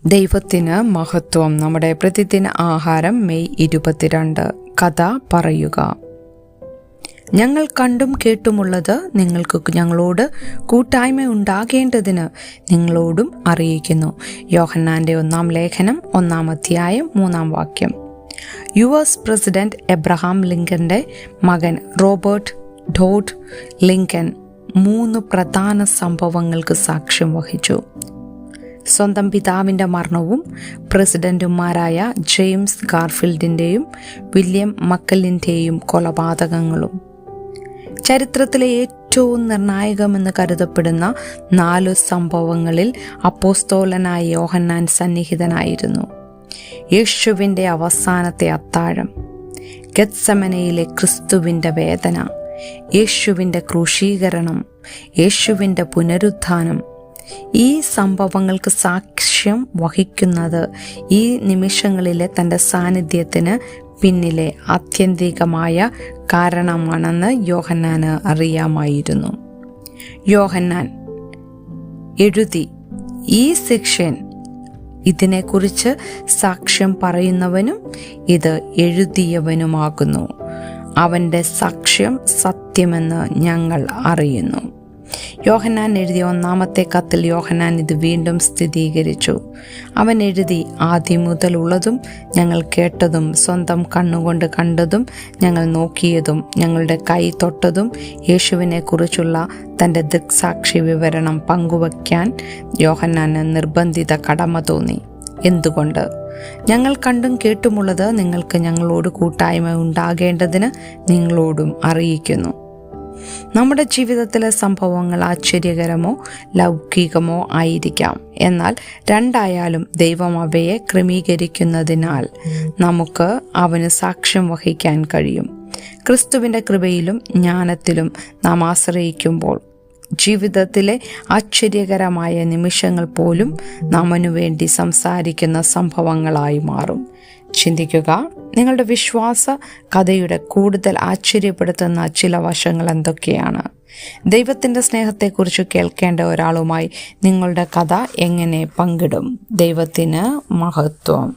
ദൈവത്തിന് മഹത്വം. നമ്മുടെ പ്രതിദിന ആഹാരം മെയ് 22. കഥ പറയുക. ഞങ്ങൾ കണ്ടും കേട്ടുമുള്ളത് നിങ്ങൾക്ക് ഞങ്ങളോട് കൂട്ടായ്മ ഉണ്ടാകേണ്ടതിന് നിങ്ങളോടും അറിയിക്കുന്നു. യോഹന്നാന്റെ 1 ലേഖനം 1 അധ്യായം 3 വാക്യം. US പ്രസിഡന്റ് എബ്രഹാം ലിങ്കന്റെ മകൻ റോബർട്ട് ഡോഡ് ലിങ്കൻ 3 പ്രധാന സംഭവങ്ങൾക്ക് സാക്ഷ്യം വഹിച്ചു. സ്വന്തം പിതാവിൻ്റെ മരണവും പ്രസിഡന്റുമാരായ ജെയിംസ് ഗാർഫീൽഡിൻ്റെയും വില്യം മക്കലിൻ്റെയും കൊലപാതകങ്ങളും. ചരിത്രത്തിലെ ഏറ്റവും നിർണായകമെന്ന് കരുതപ്പെടുന്ന 4 സംഭവങ്ങളിൽ അപ്പോസ്തോലനായ യോഹന്നാൻ സന്നിഹിതനായിരുന്നു. യേശുവിൻ്റെ അവസാനത്തെ അത്താഴം, ഗെത്സമനയിലെ ക്രിസ്തുവിൻ്റെ വേദന, യേശുവിൻ്റെ ക്രൂശീകരണം, യേശുവിൻ്റെ പുനരുത്ഥാനം. ഈ സംഭവങ്ങൾക്ക് സാക്ഷ്യം വഹിക്കുന്നത് ഈ നിമിഷങ്ങളിലെ തൻ്റെ സാന്നിധ്യത്തിന് പിന്നിലെ ആത്യന്തികമായ കാരണമാണെന്ന് യോഹന്നാന് അറിയാമായിരുന്നു. യോഹന്നാൻ എഴുതി, ഈ ശിഷ്യൻ ഇതിനെക്കുറിച്ച് സാക്ഷ്യം പറയുന്നവനും ഇത് എഴുതിയവനുമാകുന്നു. അവൻ്റെ സാക്ഷ്യം സത്യമെന്ന് ഞങ്ങൾ അറിയുന്നു. യോഹന്നാൻ എഴുതിയ 1 കത്തിൽ യോഹന്നാൻ ഇത് വീണ്ടും സ്ഥിരീകരിച്ചു. അവൻ എഴുതി, ആദ്യം മുതലുള്ളതും ഞങ്ങൾ കേട്ടതും സ്വന്തം കണ്ണുകൊണ്ട് കണ്ടതും ഞങ്ങൾ നോക്കിയതും ഞങ്ങളുടെ കൈ തൊട്ടതും യേശുവിനെ കുറിച്ചുള്ള തൻ്റെ ദൃക്സാക്ഷി വിവരണം പങ്കുവയ്ക്കാൻ യോഹന്നാന് നിർബന്ധിത കടമ തോന്നി. എന്തുകൊണ്ട്? ഞങ്ങൾ കണ്ടും കേട്ടുമുള്ളത് നിങ്ങൾക്ക് ഞങ്ങളോട് കൂട്ടായ്മ ഉണ്ടാകേണ്ടതിന് നിങ്ങളോടും അറിയിക്കുന്നു. നമ്മുടെ ജീവിതത്തിലെ സംഭവങ്ങൾ ആശ്ചര്യകരമോ ലൗകികമോ ആയിരിക്കാം. എന്നാൽ രണ്ടായാലും ദൈവം അവയെ ക്രമീകരിക്കുന്നതിനാൽ നമുക്ക് അവന് സാക്ഷ്യം വഹിക്കാൻ കഴിയും. ക്രിസ്തുവിൻ്റെ കൃപയിലും ജ്ഞാനത്തിലും നാം ആശ്രയിക്കുമ്പോൾ ജീവിതത്തിലെ ആശ്ചര്യകരമായ നിമിഷങ്ങൾ പോലും നമ്മനു വേണ്ടി സംസാരിക്കുന്ന സംഭവങ്ങളായി മാറും. ചിന്തിക്കുക, നിങ്ങളുടെ വിശ്വാസ കഥയുടെ കൂടുതൽ ആശ്ചര്യപ്പെടുത്തുന്ന ചില വശങ്ങൾ എന്തൊക്കെയാണ്? ദൈവത്തിൻ്റെ സ്നേഹത്തെക്കുറിച്ച് കേൾക്കേണ്ട ഒരാളുമായി നിങ്ങളുടെ കഥ എങ്ങനെ പങ്കിടും? ദൈവത്തിന് മഹത്വം.